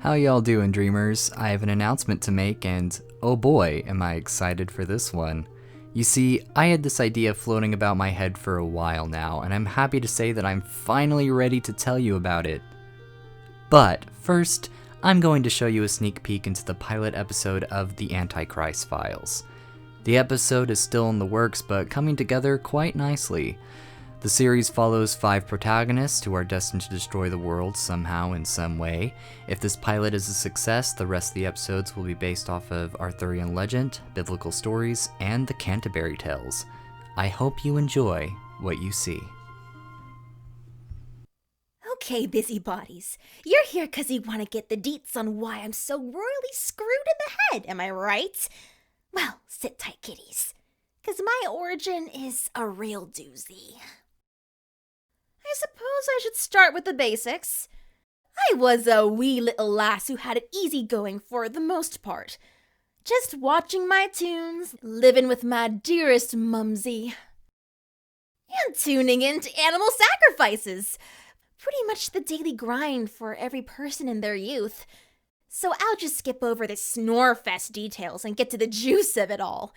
How y'all doing, dreamers? I have an announcement to make, and oh boy, am I excited for this one. You see, I had this idea floating about my head for a while now, and I'm happy to say that I'm finally ready to tell you about it. But first, I'm going to show you a sneak peek into the pilot episode of The Antichrist Files. The episode is still in the works, but coming together quite nicely. The series follows 5 protagonists who are destined to destroy the world somehow in some way. If this pilot is a success, the rest of the episodes will be based off of Arthurian legend, biblical stories, and the Canterbury Tales. I hope you enjoy what you see. Okay, busybodies. You're here because you want to get the deets on why I'm so royally screwed in the head, am I right? Well, sit tight, kiddies, because my origin is a real doozy. I suppose I should start with the basics. I was a wee little lass who had it easy going for the most part. Just watching my tunes, living with my dearest mumsy, and tuning into animal sacrifices. Pretty much the daily grind for every person in their youth. So I'll just skip over the snorefest details and get to the juice of it all.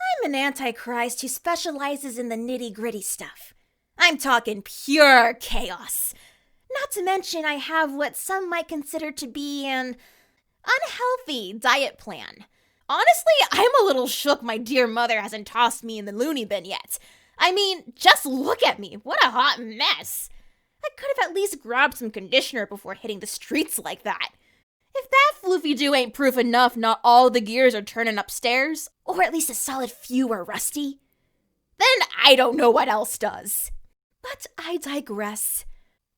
I'm an antichrist who specializes in the nitty-gritty stuff. I'm talking pure chaos. Not to mention I have what some might consider to be an unhealthy diet plan. Honestly, I'm a little shook my dear mother hasn't tossed me in the loony bin yet. I mean, just look at me. What a hot mess. I could have at least grabbed some conditioner before hitting the streets like that. If that floofy-doo ain't proof enough not all the gears are turning upstairs, or at least a solid few are rusty, then I don't know what else does. But I digress.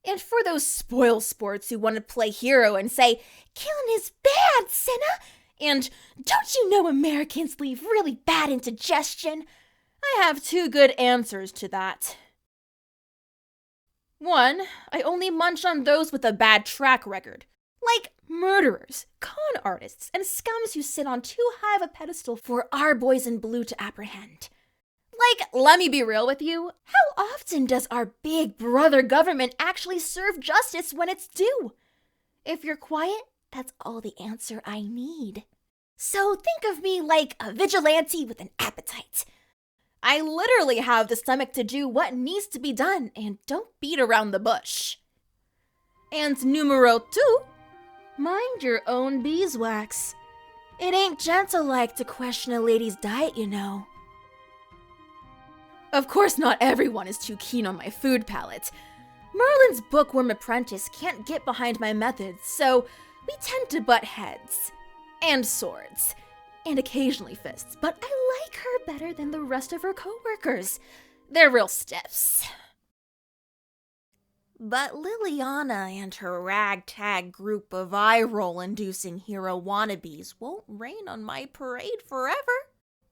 And for those spoil sports who want to play hero and say, killing is bad, Cinna, and don't you know Americans leave really bad indigestion? I have 2 good answers to that. 1, I only munch on those with a bad track record. Like murderers, con artists, and scums who sit on too high of a pedestal for our boys in blue to apprehend. Like, let me be real with you, how often does our big brother government actually serve justice when it's due? If you're quiet, that's all the answer I need. So think of me like a vigilante with an appetite. I literally have the stomach to do what needs to be done and don't beat around the bush. And numero 2, mind your own beeswax. It ain't gentle-like to question a lady's diet, you know. Of course, not everyone is too keen on my food palate. Merlin's bookworm apprentice can't get behind my methods, so we tend to butt heads. And swords. And occasionally fists, but I like her better than the rest of her co-workers. They're real stiffs. But Liliana and her ragtag group of eye-roll-inducing hero wannabes won't rain on my parade forever.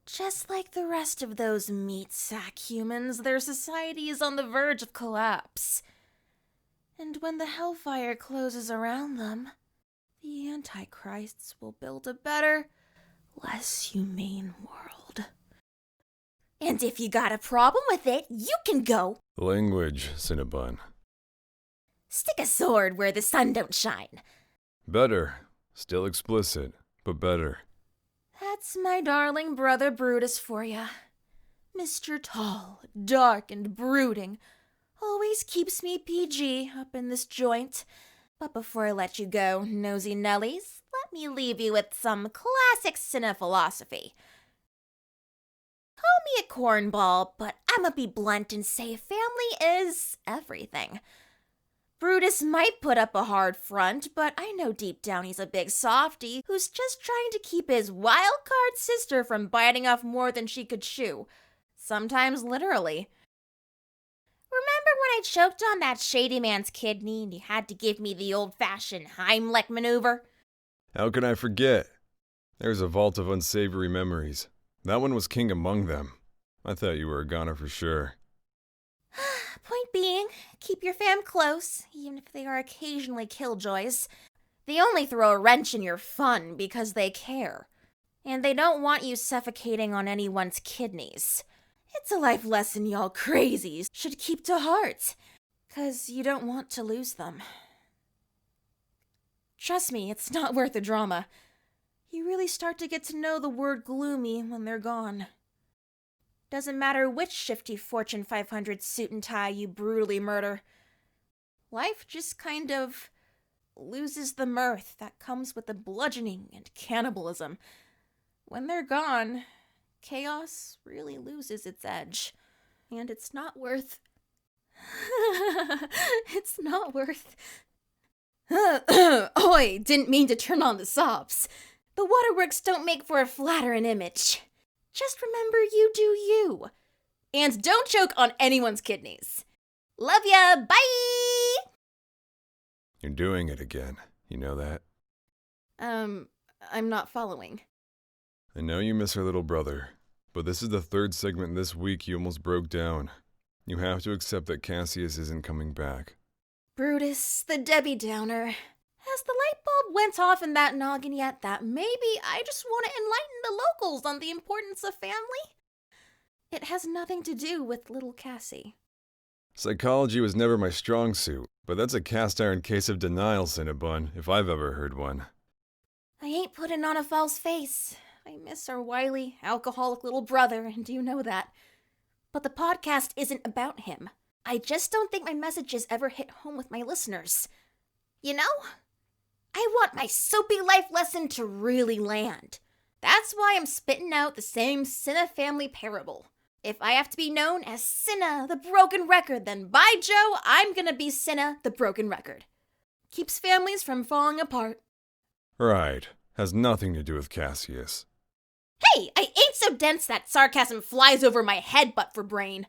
Just like the rest of those meat-sack humans, their society is on the verge of collapse. And when the hellfire closes around them, the Antichrists will build a better, less humane world. And if you got a problem with it, you can go Language, Cinnabon. stick a sword where the sun don't shine. Better. Still explicit, but better. That's my darling brother Brutus for ya. Mr. Tall, dark, and brooding always keeps me PG up in this joint. But before I let you go, nosy Nellies, let me leave you with some classic Cinna philosophy. Call me a cornball, but I'ma be blunt and say family is everything. Brutus might put up a hard front, but I know deep down he's a big softy who's just trying to keep his wild-card sister from biting off more than she could chew. Sometimes literally. Remember when I choked on that shady man's kidney and he had to give me the old-fashioned Heimlich maneuver? How can I forget? There's a vault of unsavory memories. That one was king among them. I thought you were a goner for sure. Point being, keep your fam close, even if they are occasionally killjoys. They only throw a wrench in your fun because they care. And they don't want you suffocating on anyone's kidneys. It's a life lesson y'all crazies should keep to heart, 'cause you don't want to lose them. Trust me, it's not worth the drama. You really start to get to know the word gloomy when they're gone. Doesn't matter which shifty Fortune 500 suit and tie you brutally murder. Life just kind of loses the mirth that comes with the bludgeoning and cannibalism. When they're gone, chaos really loses its edge. And it's not worth... it's not worth... Oi, didn't mean to turn on the sobs. The waterworks don't make for a flattering image. Just remember you do you. And don't choke on anyone's kidneys. Love ya, bye! You're doing it again. You know that? I'm not following. I know you miss her little brother, but this is the third segment this week you almost broke down. You have to accept that Cassius isn't coming back. Brutus, the Debbie Downer. Has the light bulb went off in that noggin yet that maybe I just want to enlighten the locals on the importance of family? It has nothing to do with little Cassie. Psychology was never my strong suit, but that's a cast-iron case of denial, Cinnabon, if I've ever heard one. I ain't putting on a false face. I miss our wily, alcoholic little brother, and you know that. But the podcast isn't about him. I just don't think my messages ever hit home with my listeners. You know? I want my soapy life lesson to really land. That's why I'm spitting out the same Cinna family parable. If I have to be known as Cinna the Broken Record, then by Joe, I'm gonna be Cinna the Broken Record. Keeps families from falling apart. Right. Has nothing to do with Cassius. Hey, I ain't so dense that sarcasm flies over my head but for brain.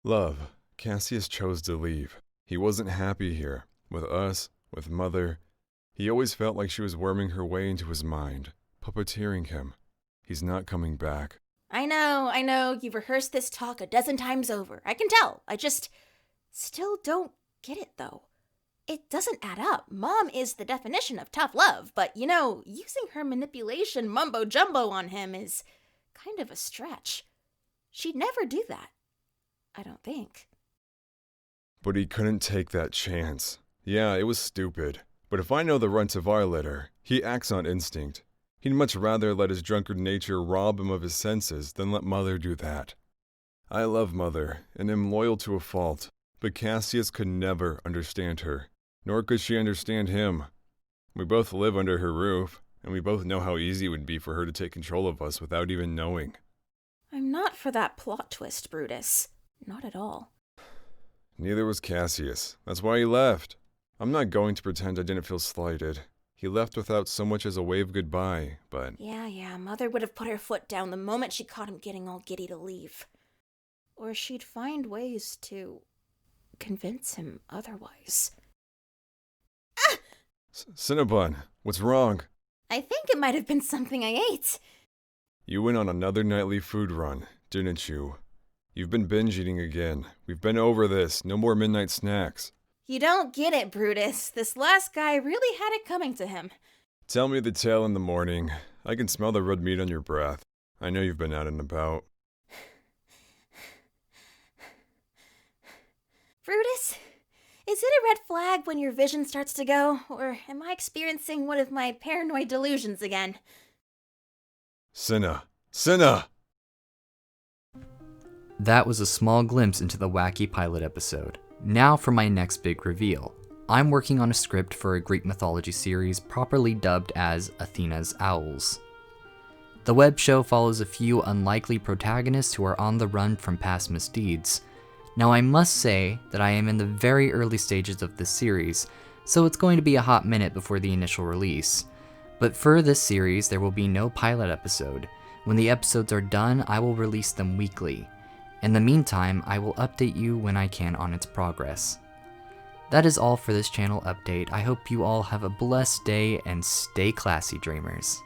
Love, Cassius chose to leave. He wasn't happy here. With us, with Mother. He always felt like she was worming her way into his mind, puppeteering him. He's not coming back. I know, you've rehearsed this talk a dozen times over. I can tell. I just still don't get it, though. It doesn't add up. Mom is the definition of tough love, but, using her manipulation mumbo-jumbo on him is kind of a stretch. She'd never do that. I don't think. But he couldn't take that chance. Yeah, it was stupid. But if I know the runt of our litter, he acts on instinct. He'd much rather let his drunkard nature rob him of his senses than let Mother do that. I love Mother, and am loyal to a fault, but Cassius could never understand her, nor could she understand him. We both live under her roof, and we both know how easy it would be for her to take control of us without even knowing. I'm not for that plot twist, Brutus. Not at all. Neither was Cassius. That's why he left. I'm not going to pretend I didn't feel slighted. He left without so much as a wave goodbye, but... Yeah, Mother would have put her foot down the moment she caught him getting all giddy to leave. Or she'd find ways to convince him otherwise. Ah! Cinnabon, what's wrong? I think it might have been something I ate. You went on another nightly food run, didn't you? You've been binge eating again. We've been over this. No more midnight snacks. You don't get it, Brutus. This last guy really had it coming to him. Tell me the tale in the morning. I can smell the red meat on your breath. I know you've been out and about. Brutus, is it a red flag when your vision starts to go? Or am I experiencing one of my paranoid delusions again? Cinna! Cinna! That was a small glimpse into the wacky pilot episode. Now for my next big reveal. I'm working on a script for a Greek mythology series properly dubbed as Athena's Owls. The web show follows a few unlikely protagonists who are on the run from past misdeeds. Now I must say that I am in the very early stages of this series, so it's going to be a hot minute before the initial release. But for this series, there will be no pilot episode. When the episodes are done, I will release them weekly. In the meantime, I will update you when I can on its progress. That is all for this channel update. I hope you all have a blessed day and stay classy, dreamers.